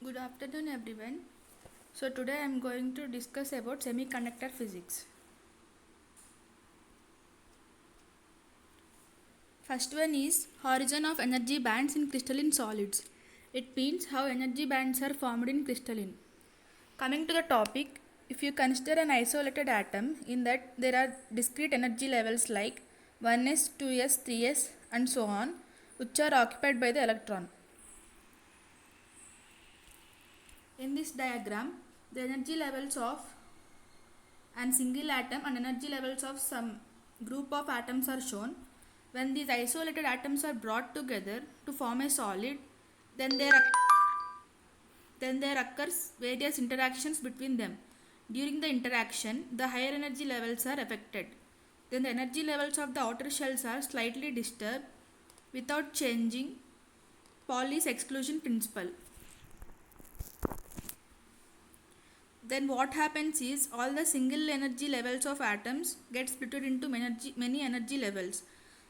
Good afternoon everyone. So today I am going to discuss about semiconductor physics. First one is origin of energy bands in crystalline solids. It means how energy bands are formed in crystalline. Coming to the topic, if you consider an isolated atom, in that there are discrete energy levels like 1s, 2s, 3s and so on, which are occupied by the electron. In this diagram, the energy levels of an single atom and energy levels of some group of atoms are shown. When these isolated atoms are brought together to form a solid, then there occurs various interactions between them. During the interaction, the higher energy levels are affected. Then the energy levels of the outer shells are slightly disturbed without changing Pauli's exclusion principle. Then what happens is all the single energy levels of atoms get split into many energy levels,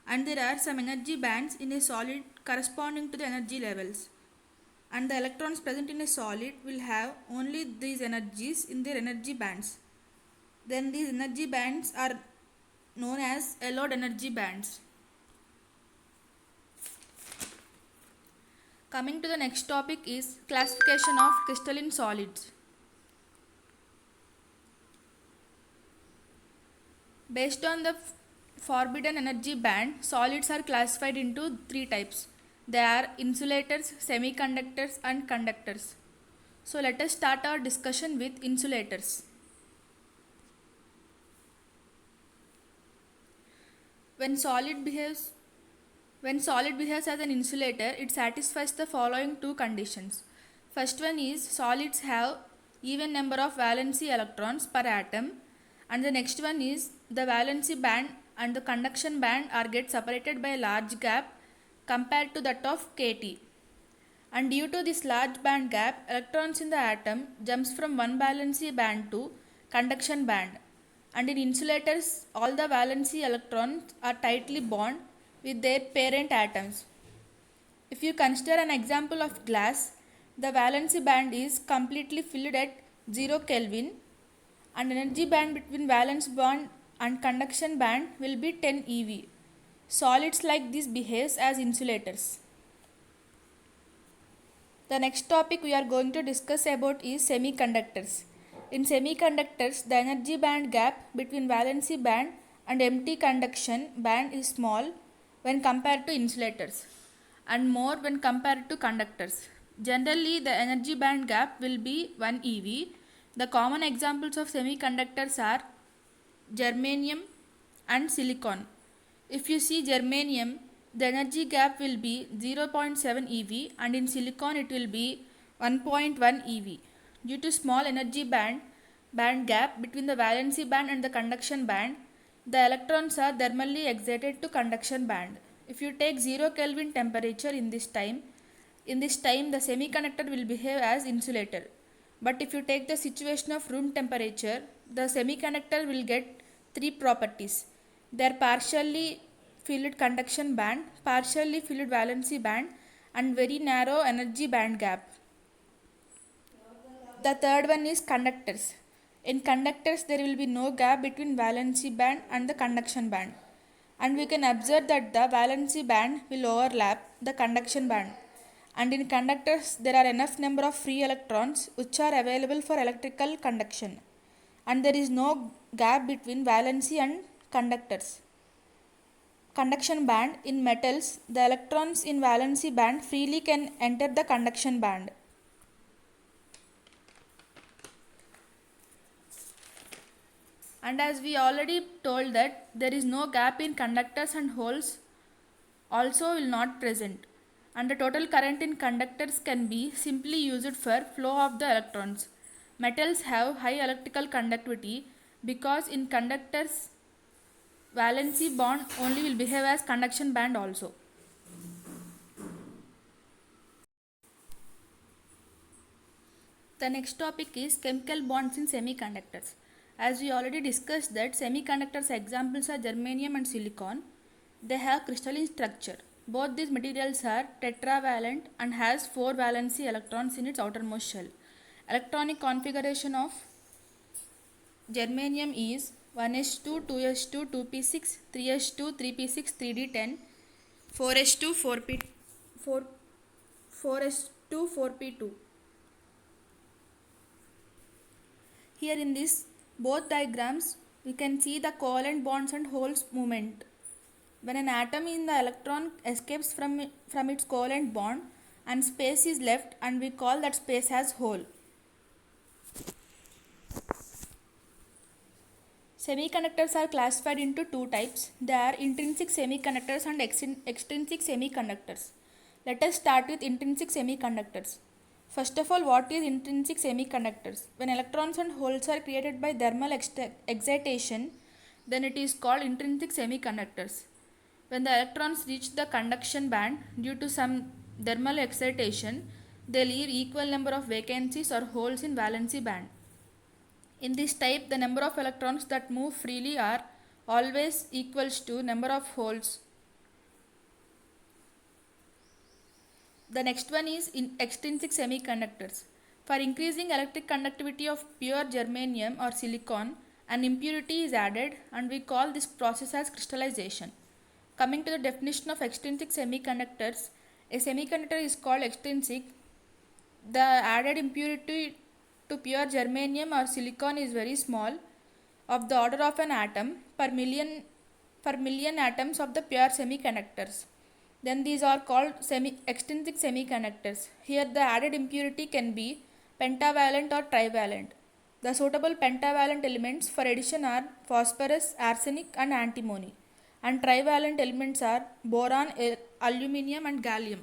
and there are some energy bands in a solid corresponding to the energy levels, and the electrons present in a solid will have only these energies in their energy bands. Then these energy bands are known as allowed energy bands. Coming to the next topic is classification of crystalline solids. Based on the forbidden energy band, solids are classified into three types. They are insulators, semiconductors and conductors. So let us start our discussion with insulators. When solid behaves as an insulator, it satisfies the following two conditions. First one is solids have even number of valency electrons per atom, and the next one is the valency band and the conduction band are get separated by a large gap compared to that of KT. And due to this large band gap, electrons in the atom jumps from one valency band to conduction band. And in insulators, all the valency electrons are tightly bound with their parent atoms. If you consider an example of glass, the valency band is completely filled at 0 Kelvin, and energy band between valence band and conduction band will be 10 eV. Solids like this behaves as insulators. The next topic we are going to discuss about is semiconductors. In semiconductors, the energy band gap between valency band and empty conduction band is small when compared to insulators and more when compared to conductors. Generally, the energy band gap will be 1 eV. The common examples of semiconductors are germanium and silicon. If you see germanium, the energy gap will be 0.7 eV and in silicon it will be 1.1 eV. Due to small energy band gap between the valency band and the conduction band, the electrons are thermally excited to conduction band. If you take 0 Kelvin temperature in this time the semiconductor will behave as insulator. But if you take the situation of room temperature, the semiconductor will get three properties. They are partially filled conduction band, partially filled valency band and very narrow energy band gap. The third one is conductors. In conductors, there will be no gap between valency band and the conduction band. And we can observe that the valency band will overlap the conduction band. And in conductors, there are enough number of free electrons which are available for electrical conduction. And there is no gap between valency and conductors. Conduction band in metals, the electrons in valency band freely can enter the conduction band. And as we already told that there is no gap in conductors and holes also will not present, and the total current in conductors can be simply used for flow of the electrons. Metals have high electrical conductivity because in conductors valency bond only will behave as conduction band also. The next topic is chemical bonds in semiconductors. As we already discussed that semiconductors examples are germanium and silicon. They have crystalline structure. Both these materials are tetravalent and has 4 valency electrons in its outermost shell. Electronic configuration of germanium is 1s2, 2s2, 2p6, 3s2, 3p6, 3d10, 4s2, 4p, 4, 4s2, 4p2. Here in this both diagrams we can see the covalent bonds and holes movement. When an atom in the electron escapes from its covalent bond and space is left, and we call that space as hole. Semiconductors are classified into two types. They are intrinsic semiconductors and extrinsic semiconductors. Let us start with intrinsic semiconductors. First of all, what is intrinsic semiconductors? When electrons and holes are created by thermal excitation, then it is called intrinsic semiconductors. When the electrons reach the conduction band due to some thermal excitation, they leave equal number of vacancies or holes in valency band. In this type, the number of electrons that move freely are always equals to number of holes. The next one is in extrinsic semiconductors. For increasing electric conductivity of pure germanium or silicon, an impurity is added and we call this process as crystallization. Coming to the definition of extrinsic semiconductors, a semiconductor is called extrinsic. The added impurity to pure germanium or silicon is very small, of the order of an atom per million atoms of the pure semiconductors. Then these are called extrinsic semiconductors. Here the added impurity can be pentavalent or trivalent. The suitable pentavalent elements for addition are phosphorus, arsenic and antimony, and trivalent elements are boron, aluminium and gallium.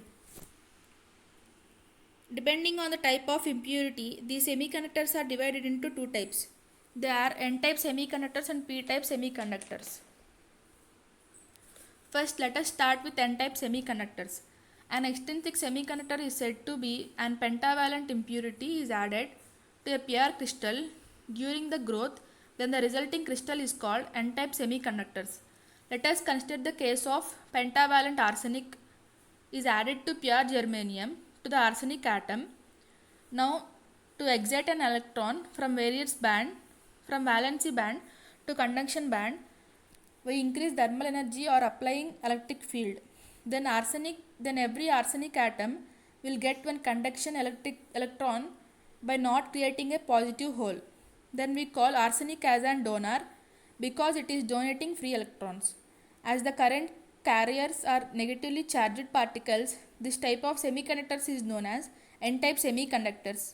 Depending on the type of impurity, these semiconductors are divided into two types. They are N-type semiconductors and P-type semiconductors. First, let us start with N-type semiconductors. An extrinsic semiconductor is said to be an pentavalent impurity is added to a pure crystal during the growth, then the resulting crystal is called N-type semiconductors. Let us consider the case of pentavalent arsenic is added to pure germanium to the arsenic atom. Now, to excite an electron from valency band to conduction band, we increase thermal energy or applying electric field. Then every arsenic atom will get one conduction electron by not creating a positive hole. Then we call arsenic as an donor because it is donating free electrons. As the current carriers are negatively charged particles, this type of semiconductors is known as N-type semiconductors.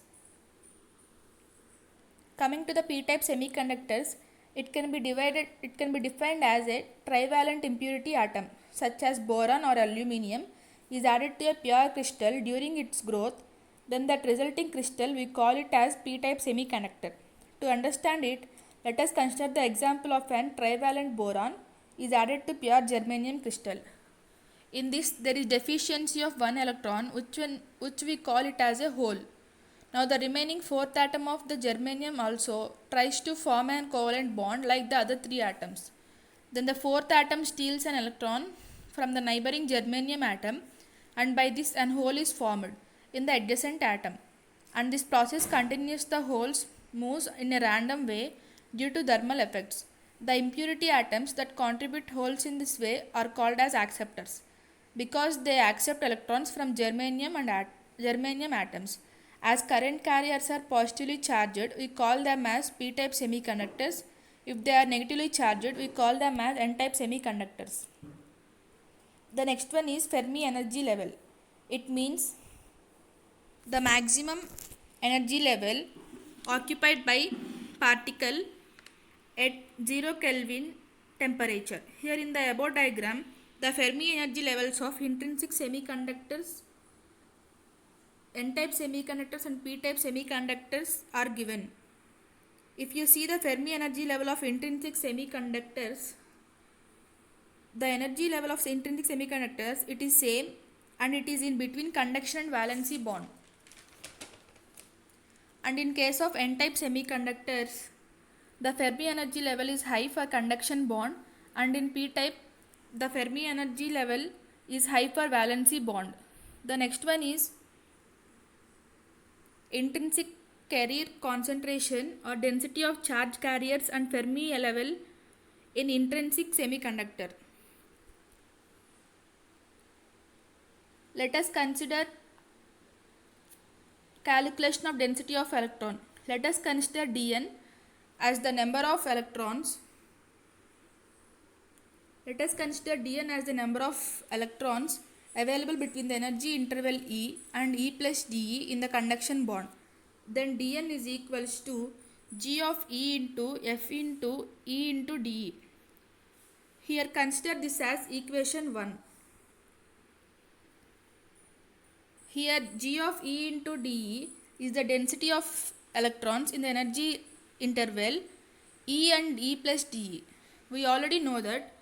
Coming to the P-type semiconductors, it can be defined as a trivalent impurity atom such as boron or aluminium is added to a pure crystal during its growth, then that resulting crystal we call it as P-type semiconductor. To understand it, let us consider the example of an trivalent boron is added to pure germanium crystal. In this, there is deficiency of one electron which we call it as a hole. Now the remaining fourth atom of the germanium also tries to form an covalent bond like the other three atoms. Then the fourth atom steals an electron from the neighboring germanium atom, and by this an hole is formed in the adjacent atom. And this process continues, the holes moves in a random way due to thermal effects. The impurity atoms that contribute holes in this way are called as acceptors because they accept electrons from germanium atoms. As current carriers are positively charged, we call them as P-type semiconductors. If they are negatively charged, we call them as N-type semiconductors. The next one is Fermi energy level. It means the maximum energy level occupied by particle at 0 Kelvin temperature. Here in the above diagram, the Fermi energy levels of intrinsic semiconductors, N-type semiconductors and P-type semiconductors are given. If you see the Fermi energy level of intrinsic semiconductors, the energy level of intrinsic semiconductors, it is same and it is in between conduction and valency bond. And in case of N-type semiconductors, the Fermi energy level is high for conduction bond, and in P-type, the Fermi energy level is high for valency bond. The next one is intrinsic carrier concentration or density of charge carriers and Fermi level in intrinsic semiconductor. Let us consider calculation of density of electron. Let us consider Dn as the number of electrons. Let us consider Dn as the number of electrons available between the energy interval E and E plus dE in the conduction bond. Then Dn is equals to G of E into F into E into dE. Here consider this as equation 1. Here G of E into dE is the density of electrons in the energy interval E and E plus dE. We already know that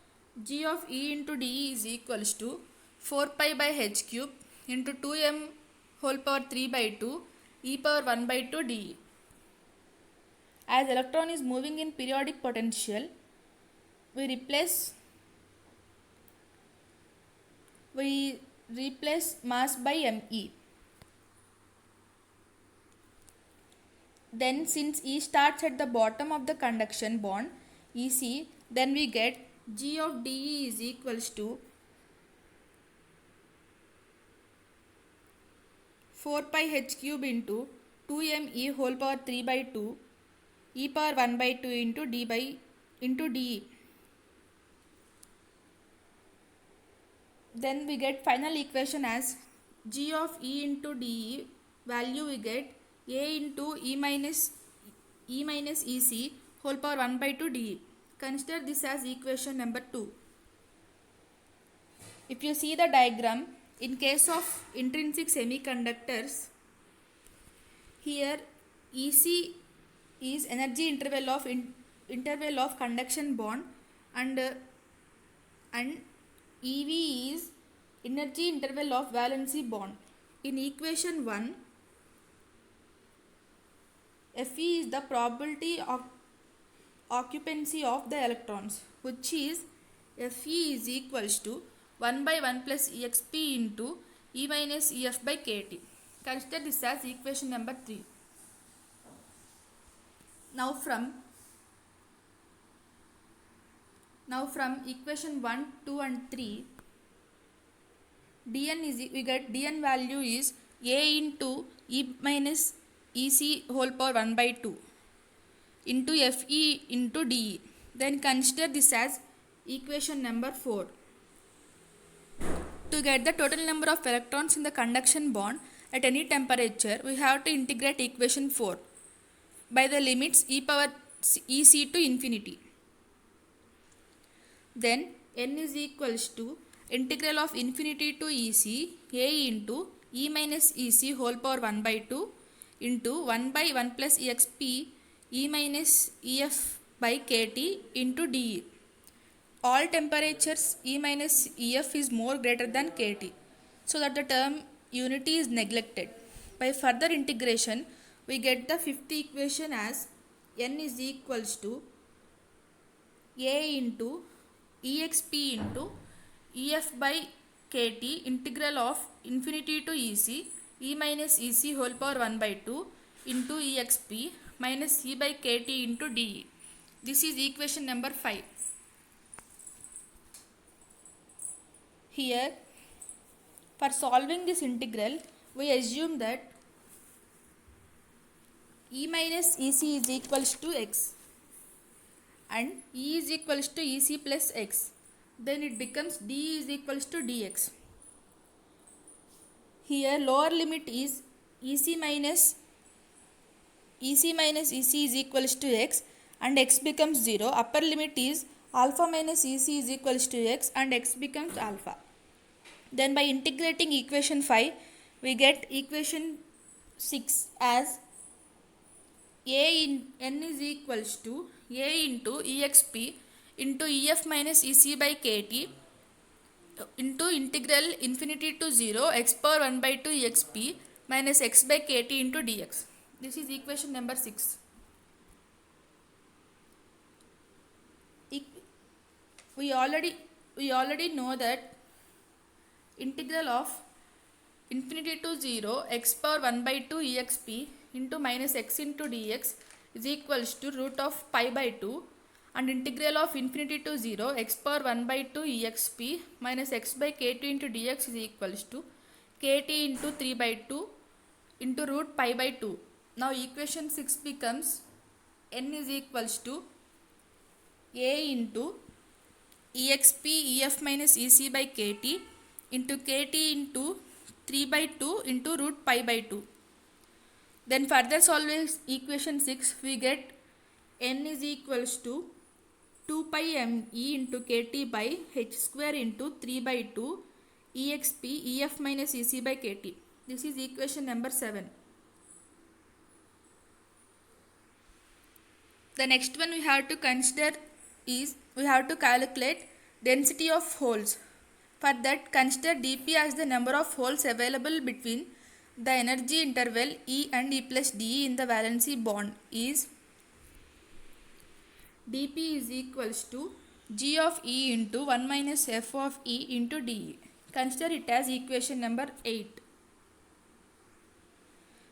G of E into dE is equals to 4 pi by h cube into 2m whole power 3 by 2 e power 1 by 2 dE. As electron is moving in periodic potential, we replace mass by me. Then since E starts at the bottom of the conduction bond EC, then we get G of dE is equals to 4 pi h cube into 2me whole power 3 by 2 e power 1 by 2 into dE. Then we get final equation as G of E into dE value we get A into E minus EC whole power 1 by 2 dE. Consider this as equation number 2. If you see the diagram, in case of intrinsic semiconductors, here EC is energy interval of conduction bond and EV is energy interval of valency bond. In equation 1, Fe is the probability of occupancy of the electrons, which is Fe is equals to 1 by 1 plus exp into E minus Ef by kT. Consider this as equation number 3. Now from equation 1, 2 and 3, we get Dn value is A into E minus Ec whole power 1 by 2 into Fe into dE. Then consider this as equation number 4. To get the total number of electrons in the conduction bond at any temperature, we have to integrate equation 4 by the limits e power Ec to infinity. Then n is equals to integral of infinity to Ec A into E minus Ec whole power 1 by 2 into 1 by 1 plus exp E minus Ef by kT into dE. All temperatures E minus Ef is more greater than kT, so that the term unity is neglected. By further integration, we get the fifth equation as n is equals to A into exp into Ef by kT integral of infinity to Ec E minus Ec whole power 1 by 2 into exp minus E by kT into dE. This is equation number 5. Here, for solving this integral, we assume that E minus Ec is equals to x and E is equals to Ec plus x. Then it becomes d is equals to dx. Here lower limit is Ec minus Ec is equals to x and x becomes 0. Upper limit is alpha minus Ec is equals to x and x becomes alpha. Then by integrating equation 5, we get equation 6 as n is equals to A into exp into Ef minus Ec by kT into integral infinity to 0 x power 1 by 2 exp minus x by kT into dx. This is equation number 6. We already know that integral of infinity to 0 x power 1 by 2 exp into minus x into dx is equals to root of pi by 2, and integral of infinity to 0 x power 1 by 2 exp minus x by kt into dx is equals to kt into 3 by 2 into root pi by 2. Now equation 6 becomes n is equals to a into exp ef minus ec by kt into kt into 3 by 2 into root pi by 2. Then further solving equation 6, we get n is equals to 2 pi m e into kt by h square into 3 by 2 exp ef minus ec by kt. This is equation number 7. The next one we have to consider is we have to calculate density of holes. For that, consider dp as the number of holes available between the energy interval E and E plus dE in the valency bond is dp is equals to g of E into 1 minus f of E into dE. Consider it as equation number 8.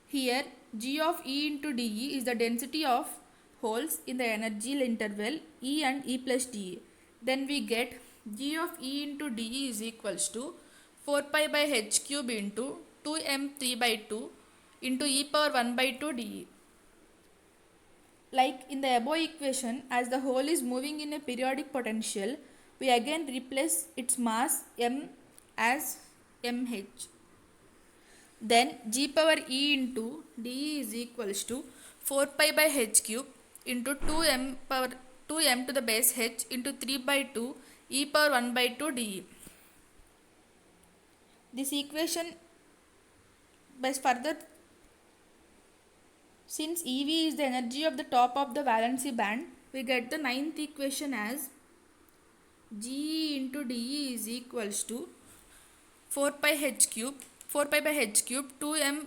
Here g of E into dE is the density of holes in the energy interval E and E plus dE. Then we get g of E into dE is equals to 4 pi by h cube into 2m 3 by 2 into e power 1 by 2 dE. Like in the above equation, as the hole is moving in a periodic potential, we again replace its mass m as mh. Then g power e into dE is equals to 4 pi by h cube into 2m to the base h into 3 by 2 e power 1 by 2 dE. This equation by further, since EV is the energy of the top of the valency band, we get the ninth equation as G into dE is equals to 4 pi by h cube 2m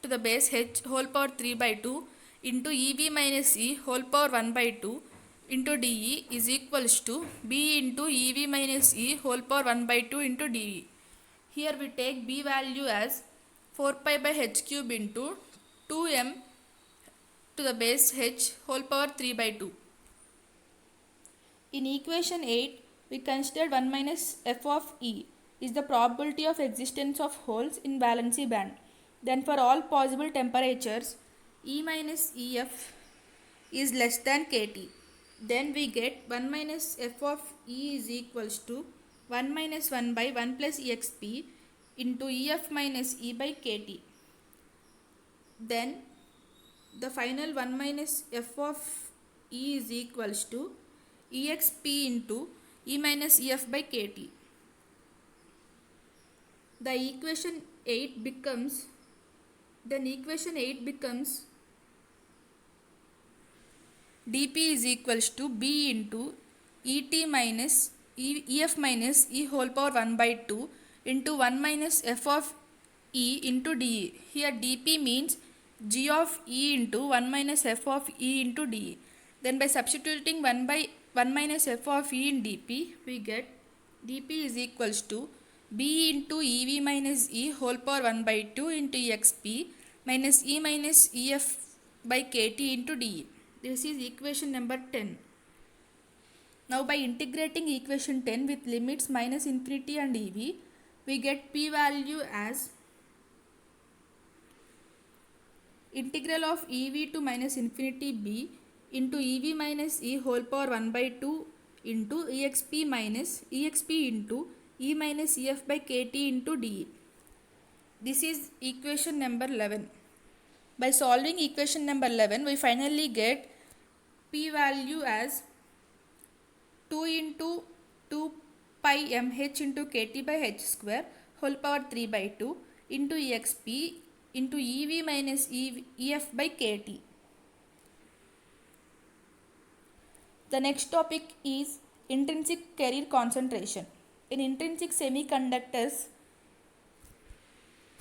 to the base h whole power 3 by 2 into EV minus E whole power 1 by 2 into dE is equals to B into EV minus E whole power 1 by 2 into dE. Here we take B value as 4 pi by h cube into 2m to the base h whole power 3 by 2. In equation 8, we considered 1 minus f of E is the probability of existence of holes in valency band. Then for all possible temperatures, E minus EF is less than KT. Then we get 1 minus f of E is equals to 1 minus 1 by 1 plus exp into EF minus E by KT. Then the final 1 minus f of E is equals to exp into E minus EF by KT. The equation 8 becomes dp is equals to B into ET minus EF minus E whole power 1 by 2 into 1 minus f of E into dE. Here dp means g of E into 1 minus f of E into dE. Then by substituting 1 minus f of E in dp, we get dp is equals to B into EV minus E whole power 1 by 2 into exp minus E minus EF by KT into dE. This is equation number 10. Now by integrating equation 10 with limits minus infinity and EV, we get P value as integral of EV to minus infinity B into EV minus E whole power 1 by 2 into exp into E minus EF by KT into dE. This is equation number 11. By solving equation number 11, we finally get P value as 2 into 2 pi mh into KT by h square whole power 3 by 2 into exp into EV minus EF by KT. The next topic is intrinsic carrier concentration. In intrinsic semiconductors,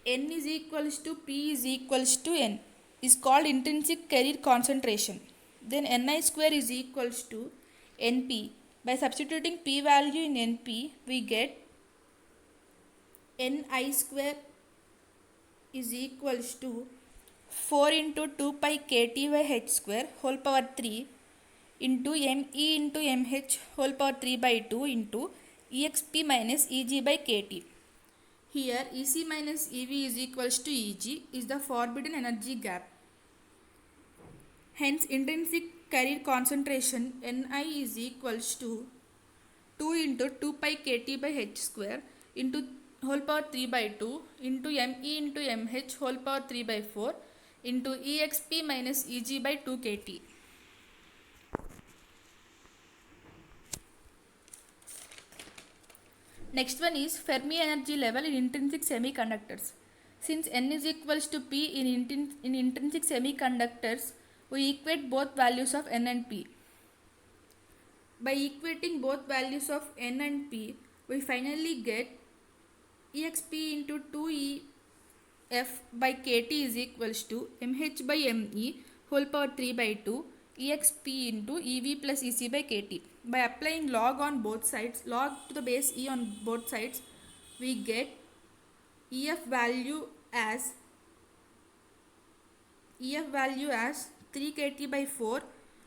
N is equals to P is equals to N is called intrinsic carrier concentration. Then Ni square is equals to Np. By substituting P value in Np, we get Ni square is equals to 4 into 2 pi kt by h square whole power 3 into me into mh whole power 3 by 2 into exp minus eg by kt. Here Ec minus Ev is equals to Eg is the forbidden energy gap. Hence intrinsic carrier concentration Ni is equals to 2 into 2 pi kt by h square into whole power 3 by 2 into me into mh whole power 3 by 4 into exp minus eg by 2 kt. Next one is Fermi energy level in intrinsic semiconductors. Since n is equals to p in intrinsic semiconductors, we equate both values of n and p. By equating both values of n and p, we finally get exp into 2ef by kt is equals to mh by me whole power 3 by 2 exp into ev plus ec by kt. By applying log on both sides, log to the base e on both sides, we get ef value as 3 kt by 4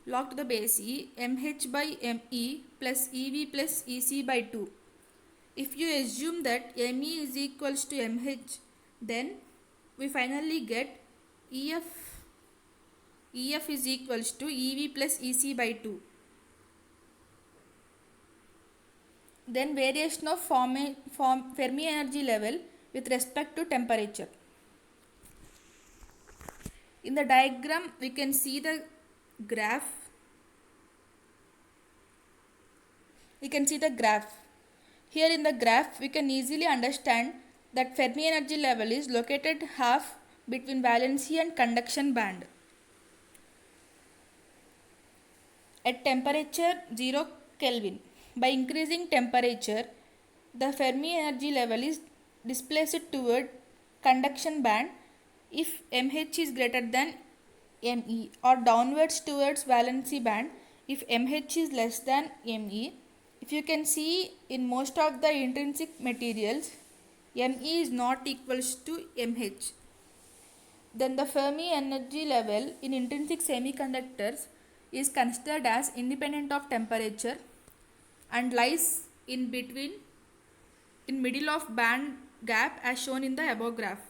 log to the base e mh by me plus ev plus ec by 2. If you assume that me is equals to mh, then we finally get ef is equals to ev plus ec by 2. Then variation of Fermi energy level with respect to temperature. In the diagram we can see the graph. Here in the graph we can easily understand that Fermi energy level is located half between valency and conduction band. At temperature 0 Kelvin, by increasing temperature, the Fermi energy level is displaced toward conduction band if mh is greater than me, or downwards towards valency band if mh is less than me. If you can see in most of the intrinsic materials, me is not equals to mh. Then the Fermi energy level in intrinsic semiconductors is considered as independent of temperature and lies in middle of band gap as shown in the above graph.